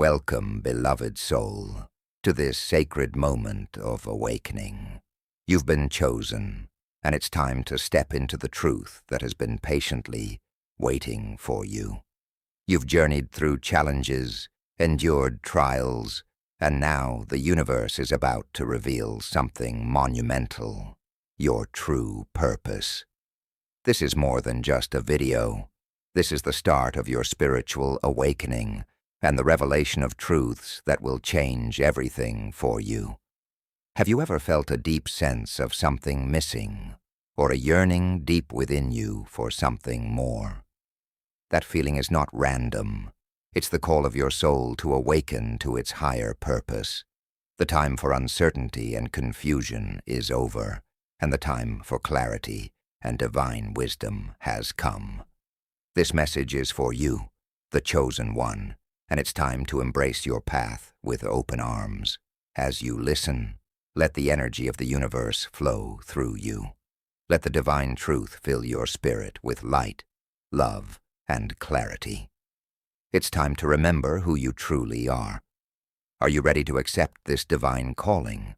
Welcome, beloved soul, to this sacred moment of awakening. You've been chosen, and it's time to step into the truth that has been patiently waiting for you. You've journeyed through challenges, endured trials, and now the universe is about to reveal something monumental, your true purpose. This is more than just a video. This is the start of your spiritual awakening and the revelation of truths that will change everything for you. Have you ever felt a deep sense of something missing, or a yearning deep within you for something more? That feeling is not random. It's the call of your soul to awaken to its higher purpose. The time for uncertainty and confusion is over, and the time for clarity and divine wisdom has come. This message is for you, the chosen one, and it's time to embrace your path with open arms. As you listen, let the energy of the universe flow through you. Let the divine truth fill your spirit with light, love, and clarity. It's time to remember who you truly are. Are you ready to accept this divine calling?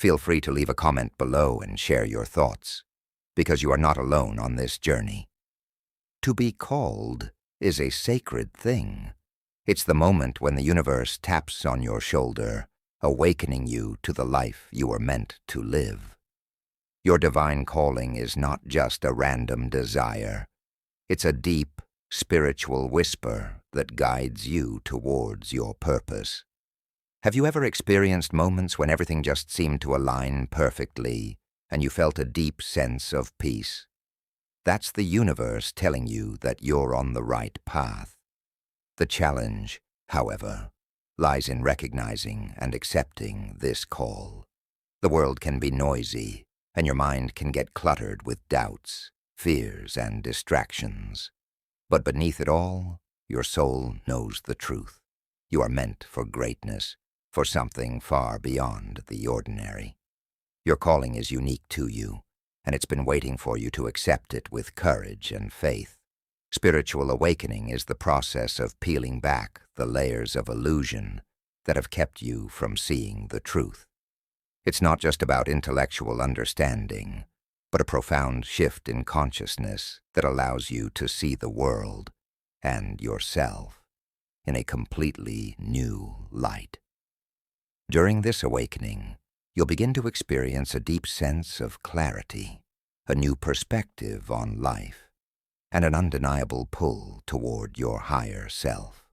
Feel free to leave a comment below and share your thoughts, because you are not alone on this journey. To be called is a sacred thing. It's the moment when the universe taps on your shoulder, awakening you to the life you were meant to live. Your divine calling is not just a random desire. It's a deep, spiritual whisper that guides you towards your purpose. Have you ever experienced moments when everything just seemed to align perfectly and you felt a deep sense of peace? That's the universe telling you that you're on the right path. The challenge, however, lies in recognizing and accepting this call. The world can be noisy, and your mind can get cluttered with doubts, fears, and distractions. But beneath it all, your soul knows the truth. You are meant for greatness, for something far beyond the ordinary. Your calling is unique to you, and it's been waiting for you to accept it with courage and faith. Spiritual awakening is the process of peeling back the layers of illusion that have kept you from seeing the truth. It's not just about intellectual understanding, but a profound shift in consciousness that allows you to see the world and yourself in a completely new light. During this awakening, you'll begin to experience a deep sense of clarity, a new perspective on life, and an undeniable pull toward your higher self.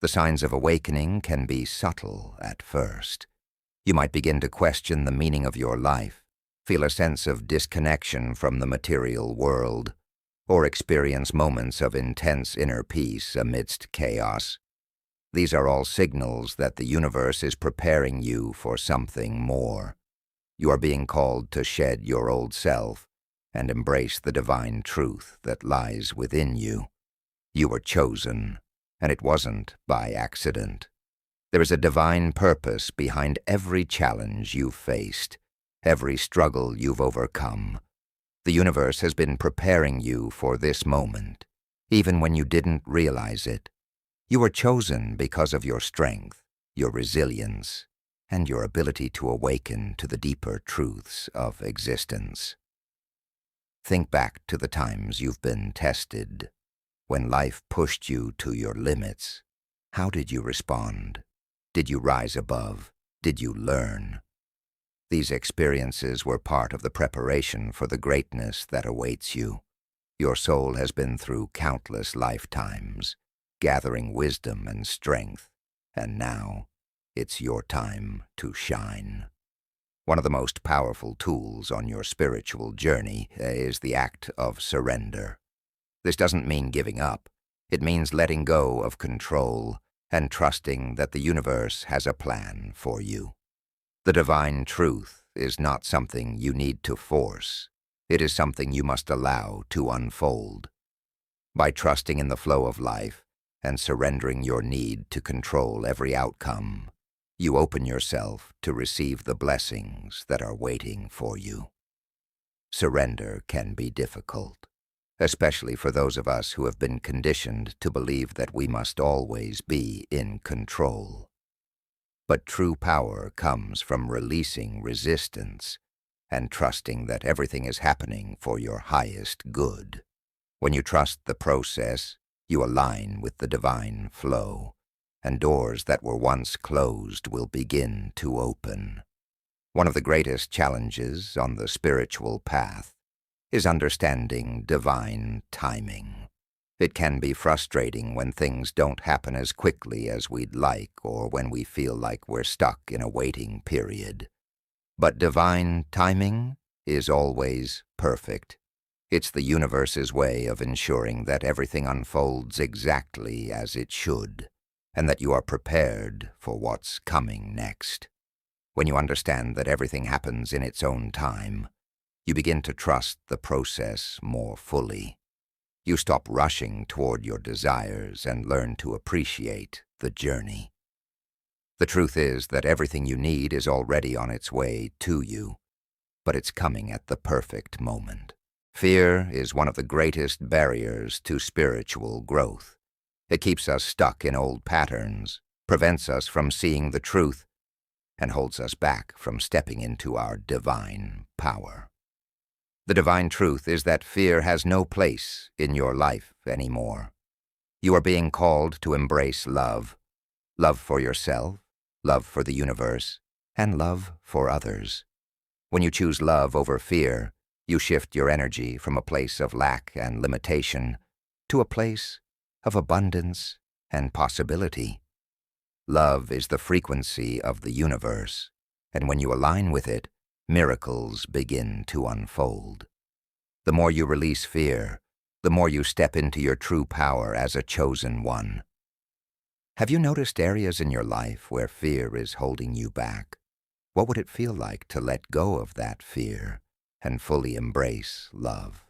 The signs of awakening can be subtle at first. You might begin to question the meaning of your life, feel a sense of disconnection from the material world, or experience moments of intense inner peace amidst chaos. These are all signals that the universe is preparing you for something more. You are being called to shed your old self and embrace the divine truth that lies within you. You were chosen, and it wasn't by accident. There is a divine purpose behind every challenge you've faced, every struggle you've overcome. The universe has been preparing you for this moment, even when you didn't realize it. You were chosen because of your strength, your resilience, and your ability to awaken to the deeper truths of existence. Think back to the times you've been tested. When life pushed you to your limits, how did you respond? Did you rise above? Did you learn? These experiences were part of the preparation for the greatness that awaits you. Your soul has been through countless lifetimes, gathering wisdom and strength, and now it's your time to shine. One of the most powerful tools on your spiritual journey is the act of surrender. This doesn't mean giving up. It means letting go of control and trusting that the universe has a plan for you. The divine truth is not something you need to force. It is something you must allow to unfold. By trusting in the flow of life and surrendering your need to control every outcome, you open yourself to receive the blessings that are waiting for you. Surrender can be difficult. especially for those of us who have been conditioned to believe that we must always be in control. But true power comes from releasing resistance and trusting that everything is happening for your highest good. When you trust the process, you align with the divine flow, and doors that were once closed will begin to open. One of the greatest challenges on the spiritual path is understanding divine timing. It can be frustrating when things don't happen as quickly as we'd like, or when we feel like we're stuck in a waiting period. But divine timing is always perfect. It's the universe's way of ensuring that everything unfolds exactly as it should, and that you are prepared for what's coming next. When you understand that everything happens in its own time, you begin to trust the process more fully. You stop rushing toward your desires and learn to appreciate the journey. The truth is that everything you need is already on its way to you, but it's coming at the perfect moment. Fear is one of the greatest barriers to spiritual growth. It keeps us stuck in old patterns, prevents us from seeing the truth, and holds us back from stepping into our divine power. The divine truth is that fear has no place in your life anymore. You are being called to embrace love. Love for yourself, love for the universe, and love for others. When you choose love over fear, you shift your energy from a place of lack and limitation to a place of abundance and possibility. Love is the frequency of the universe, and when you align with it, miracles begin to unfold. The more you release fear, the more you step into your true power as a chosen one. Have you noticed areas in your life where fear is holding you back? What would it feel like to let go of that fear and fully embrace love?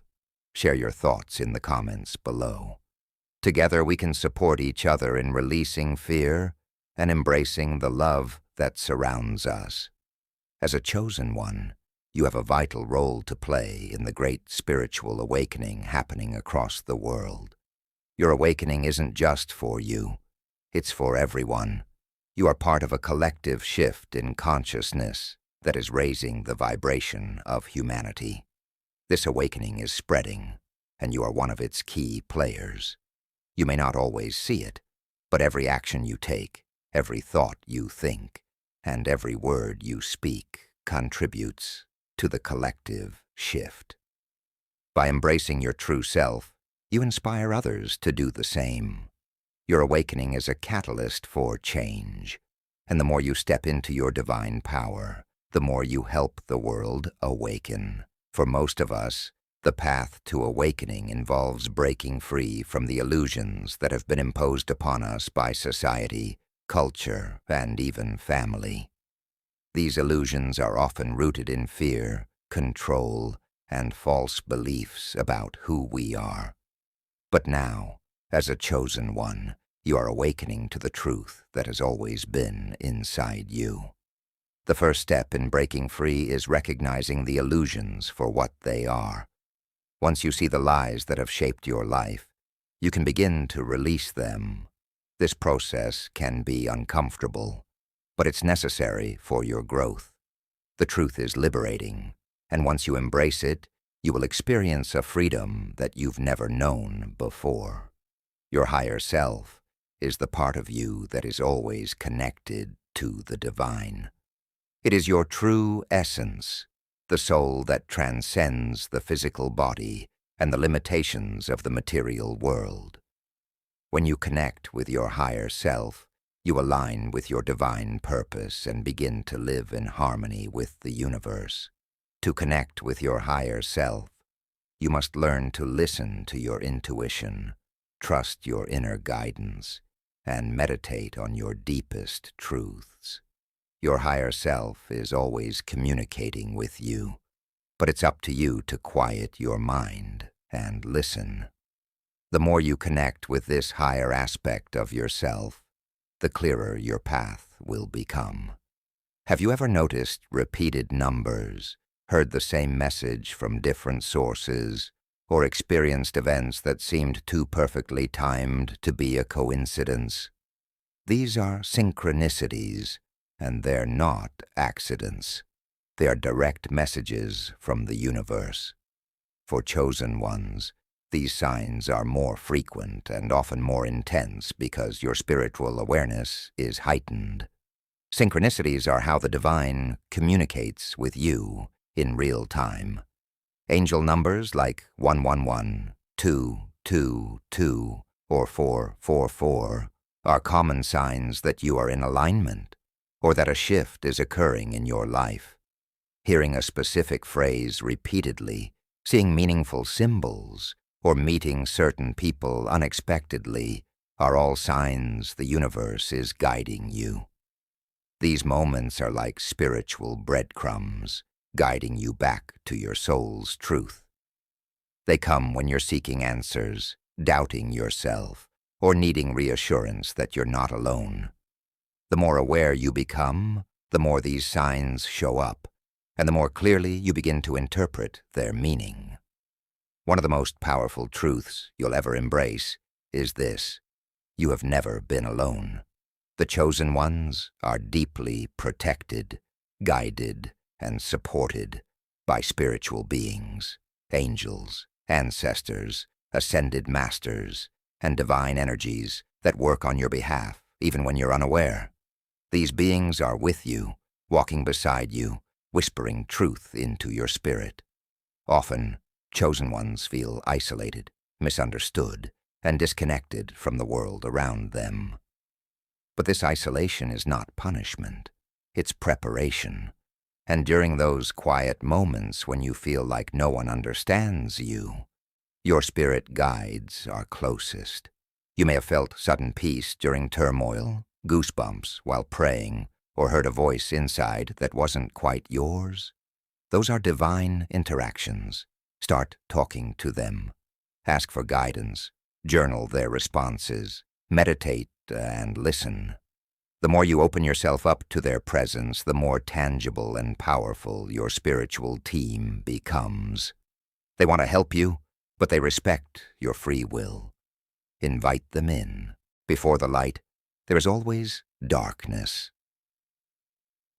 Share your thoughts in the comments below. Together we can support each other in releasing fear and embracing the love that surrounds us. As a chosen one, you have a vital role to play in the great spiritual awakening happening across the world. Your awakening isn't just for you, it's for everyone. You are part of a collective shift in consciousness that is raising the vibration of humanity. This awakening is spreading, and you are one of its key players. You may not always see it, but every action you take, every thought you think, and every word you speak contributes to the collective shift. By embracing your true self, you inspire others to do the same. Your awakening is a catalyst for change, and the more you step into your divine power, the more you help the world awaken. For most of us, the path to awakening involves breaking free from the illusions that have been imposed upon us by society, culture, and even family. These illusions are often rooted in fear, control, and false beliefs about who we are. But now, as a chosen one, you are awakening to the truth that has always been inside you. The first step in breaking free is recognizing the illusions for what they are. Once you see the lies that have shaped your life, you can begin to release them. This process can be uncomfortable, but it's necessary for your growth. The truth is liberating, and once you embrace it, you will experience a freedom that you've never known before. Your higher self is the part of you that is always connected to the divine. It is your true essence, the soul that transcends the physical body and the limitations of the material world. When you connect with your higher self, you align with your divine purpose and begin to live in harmony with the universe. To connect with your higher self, you must learn to listen to your intuition, trust your inner guidance, and meditate on your deepest truths. Your higher self is always communicating with you, but it's up to you to quiet your mind and listen. The more you connect with this higher aspect of yourself, the clearer your path will become. Have you ever noticed repeated numbers, heard the same message from different sources, or experienced events that seemed too perfectly timed to be a coincidence. These are synchronicities, and they're not accidents. They are direct messages from the universe. For chosen ones, these signs are more frequent and often more intense because your spiritual awareness is heightened. Synchronicities are how the divine communicates with you in real time. Angel numbers like 111, 222, or 444 are common signs that you are in alignment or that a shift is occurring in your life. Hearing a specific phrase repeatedly, seeing meaningful symbols, or meeting certain people unexpectedly are all signs the universe is guiding you. These moments are like spiritual breadcrumbs, guiding you back to your soul's truth. They come when you're seeking answers, doubting yourself, or needing reassurance that you're not alone. The more aware you become, the more these signs show up, and the more clearly you begin to interpret their meaning. One of the most powerful truths you'll ever embrace is this: you have never been alone. The chosen ones are deeply protected, guided, and supported by spiritual beings, angels, ancestors, ascended masters, and divine energies that work on your behalf even when you're unaware. These beings are with you, walking beside you, whispering truth into your spirit. Often, chosen ones feel isolated, misunderstood, and disconnected from the world around them. But this isolation is not punishment, it's preparation. And during those quiet moments when you feel like no one understands you, your spirit guides are closest. You may have felt sudden peace during turmoil, goosebumps while praying, or heard a voice inside that wasn't quite yours. Those are divine interactions. Start talking to them. Ask for guidance. Journal their responses. Meditate and listen. The more you open yourself up to their presence, the more tangible and powerful your spiritual team becomes. They want to help you, but they respect your free will. Invite them in. Before the light, there is always darkness.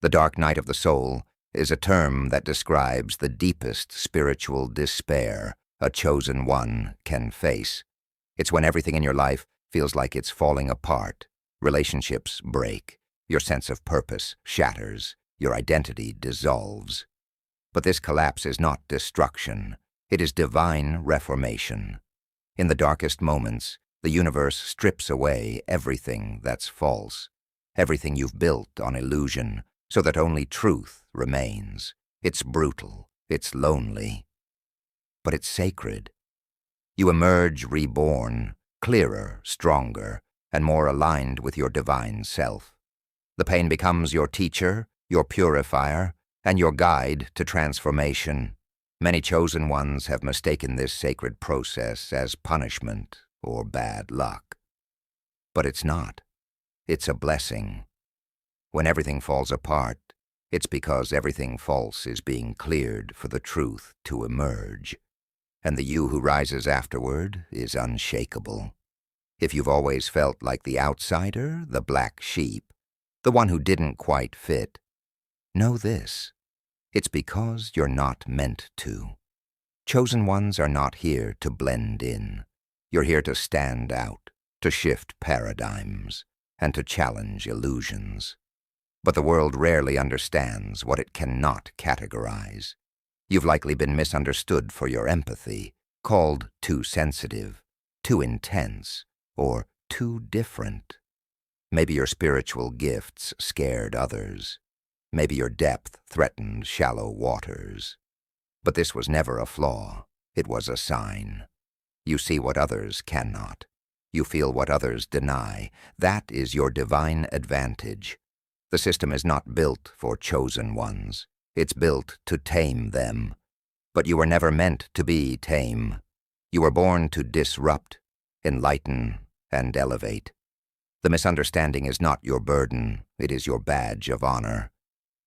The dark night of the soul is a term that describes the deepest spiritual despair a chosen one can face. It's when everything in your life feels like it's falling apart. Relationships break. Your sense of purpose shatters. Your identity dissolves. But this collapse is not destruction. It is divine reformation. In the darkest moments, the universe strips away everything that's false, everything you've built on illusion, so that only truth remains. It's brutal. It's lonely. But it's sacred. You emerge reborn, clearer, stronger, and more aligned with your divine self. The pain becomes your teacher, your purifier, and your guide to transformation. Many chosen ones have mistaken this sacred process as punishment or bad luck. But it's not. It's a blessing. When everything falls apart, it's because everything false is being cleared for the truth to emerge. And the you who rises afterward is unshakable. If you've always felt like the outsider, the black sheep, the one who didn't quite fit, know this: it's because you're not meant to. Chosen ones are not here to blend in. You're here to stand out, to shift paradigms, and to challenge illusions. But the world rarely understands what it cannot categorize. You've likely been misunderstood for your empathy, called too sensitive, too intense, or too different. Maybe your spiritual gifts scared others. Maybe your depth threatened shallow waters. But this was never a flaw. It was a sign. You see what others cannot. You feel what others deny. That is your divine advantage. The system is not built for chosen ones. It's built to tame them. But you were never meant to be tame. You were born to disrupt, enlighten, and elevate. The misunderstanding is not your burden. It is your badge of honor.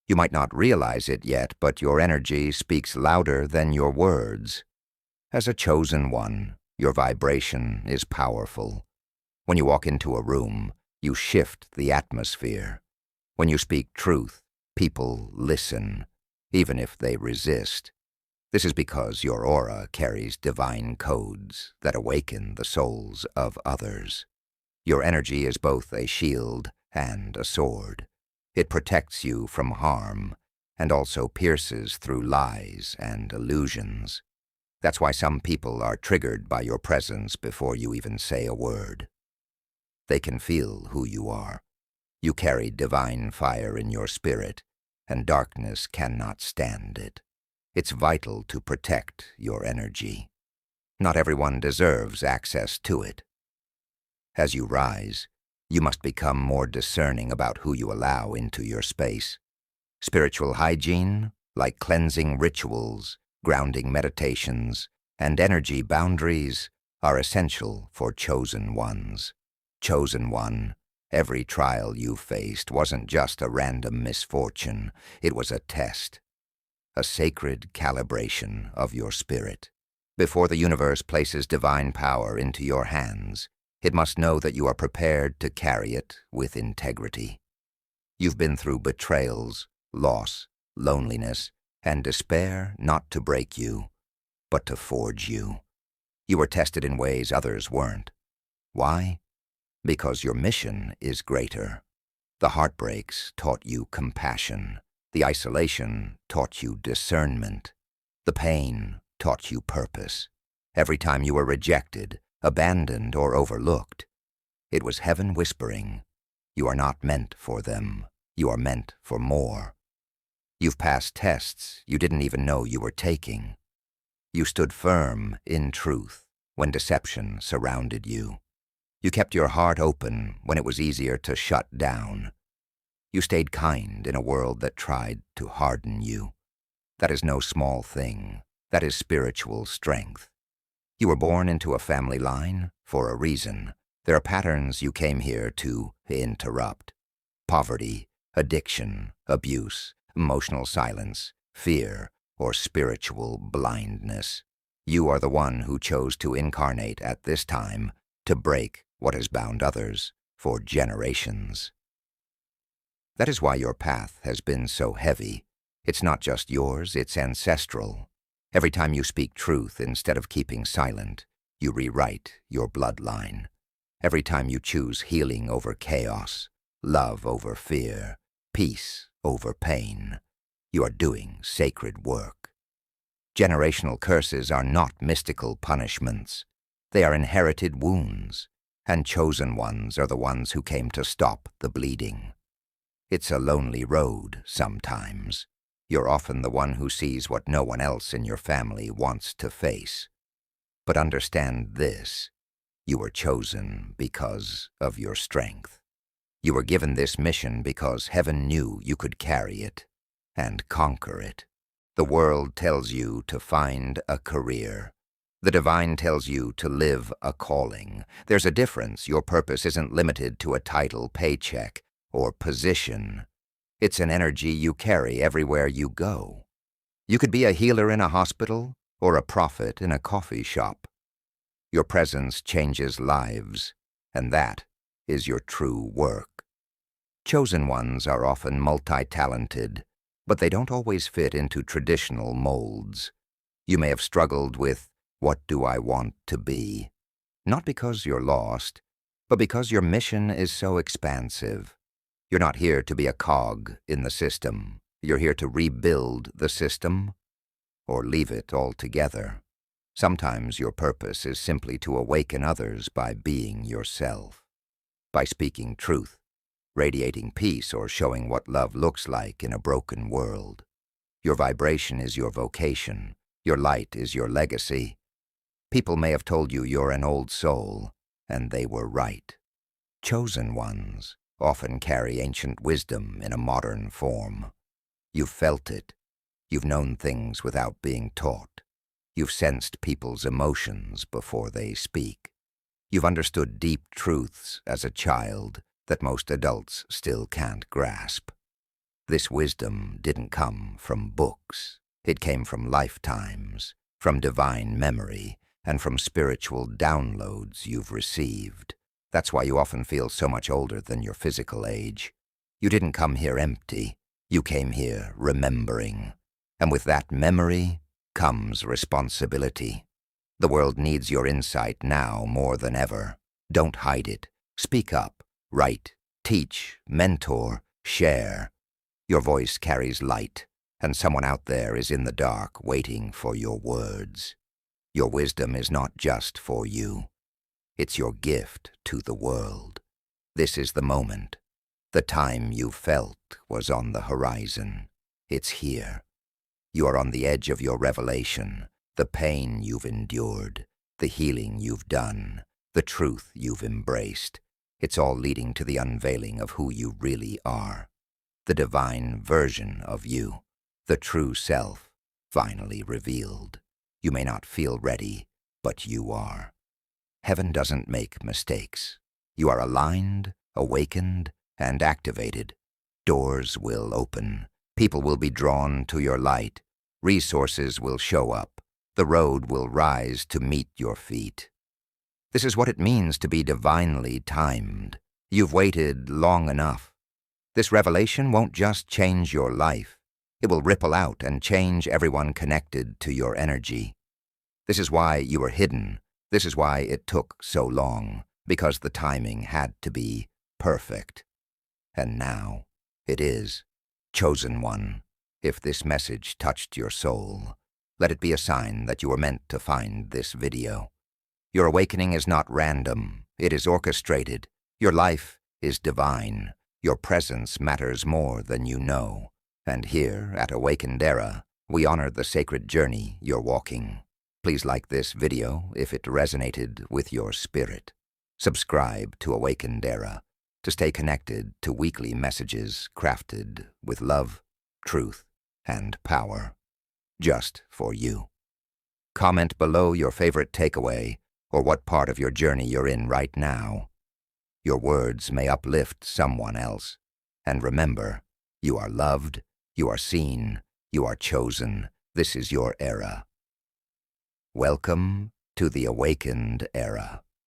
You might not realize it yet, but your energy speaks louder than your words. As a chosen one, your vibration is powerful. When you walk into a room, you shift the atmosphere. When you speak truth, people listen, even if they resist. This is because your aura carries divine codes that awaken the souls of others. Your energy is both a shield and a sword. It protects you from harm and also pierces through lies and illusions. That's why some people are triggered by your presence before you even say a word. They can feel who you are. You carry divine fire in your spirit, and darkness cannot stand it. It's vital to protect your energy. Not everyone deserves access to it. As you rise, you must become more discerning about who you allow into your space. Spiritual hygiene, like cleansing rituals, grounding meditations, and energy boundaries, are essential for chosen ones. Chosen one, every trial you faced wasn't just a random misfortune, it was a test, a sacred calibration of your spirit. Before the universe places divine power into your hands, it must know that you are prepared to carry it with integrity. You've been through betrayals, loss, loneliness, and despair not to break you, but to forge you. You were tested in ways others weren't. Why? Because your mission is greater. The heartbreaks taught you compassion. The isolation taught you discernment. The pain taught you purpose. Every time you were rejected, abandoned, or overlooked, it was heaven whispering, "You are not meant for them. You are meant for more." You've passed tests you didn't even know you were taking. You stood firm in truth when deception surrounded you. You kept your heart open when it was easier to shut down. You stayed kind in a world that tried to harden you. That is no small thing. That is spiritual strength. You were born into a family line for a reason. There are patterns you came here to interrupt. Poverty, addiction, abuse, emotional silence, fear, or spiritual blindness. You are the one who chose to incarnate at this time to break what has bound others for generations. That is why your path has been so heavy. It's not just yours, it's ancestral. Every time you speak truth instead of keeping silent, you rewrite your bloodline. Every time you choose healing over chaos, love over fear, peace over pain, you are doing sacred work. Generational curses are not mystical punishments. They are inherited wounds, and chosen ones are the ones who came to stop the bleeding. It's a lonely road sometimes. You're often the one who sees what no one else in your family wants to face. But understand this, you were chosen because of your strength. You were given this mission because heaven knew you could carry it and conquer it. The world tells you to find a career. The divine tells you to live a calling. There's a difference. Your purpose isn't limited to a title, paycheck, or position. It's an energy you carry everywhere you go. You could be a healer in a hospital or a prophet in a coffee shop. Your presence changes lives, and that is your true work. Chosen ones are often multi-talented, but they don't always fit into traditional molds. You may have struggled with, what do I want to be? Not because you're lost, but because your mission is so expansive. You're not here to be a cog in the system. You're here to rebuild the system or leave it altogether. Sometimes your purpose is simply to awaken others by being yourself, by speaking truth, radiating peace, or showing what love looks like in a broken world. Your vibration is your vocation. Your light is your legacy. People may have told you you're an old soul, and they were right. Chosen ones often carry ancient wisdom in a modern form. You've felt it. You've known things without being taught. You've sensed people's emotions before they speak. You've understood deep truths as a child that most adults still can't grasp. This wisdom didn't come from books. It came from lifetimes, from divine memory, and from spiritual downloads you've received. That's why you often feel so much older than your physical age. You didn't come here empty. You came here remembering. And with that memory comes responsibility. The world needs your insight now more than ever. Don't hide it. Speak up, write, teach, mentor, share. Your voice carries light, and someone out there is in the dark waiting for your words. Your wisdom is not just for you. It's your gift to the world. This is the moment. The time you felt was on the horizon. It's here. You are on the edge of your revelation, the pain you've endured, the healing you've done, the truth you've embraced. It's all leading to the unveiling of who you really are, the divine version of you, the true self, finally revealed. You may not feel ready, but you are. Heaven doesn't make mistakes. You are aligned, awakened, and activated. Doors will open. People will be drawn to your light. Resources will show up. The road will rise to meet your feet. This is what it means to be divinely timed. You've waited long enough. This revelation won't just change your life. It will ripple out and change everyone connected to your energy. This is why you were hidden. This is why it took so long, because the timing had to be perfect. And now it is. Chosen one, if this message touched your soul, let it be a sign that you were meant to find this video. Your awakening is not random. It is orchestrated. Your life is divine. Your presence matters more than you know. And here at Awakened Era, we honor the sacred journey you're walking. Please like this video if it resonated with your spirit. Subscribe to Awakened Era to stay connected to weekly messages crafted with love, truth, and power, just for you. Comment below your favorite takeaway or what part of your journey you're in right now. Your words may uplift someone else. And remember, you are loved, you are seen, you are chosen. This is your era. Welcome to the Awakened Era.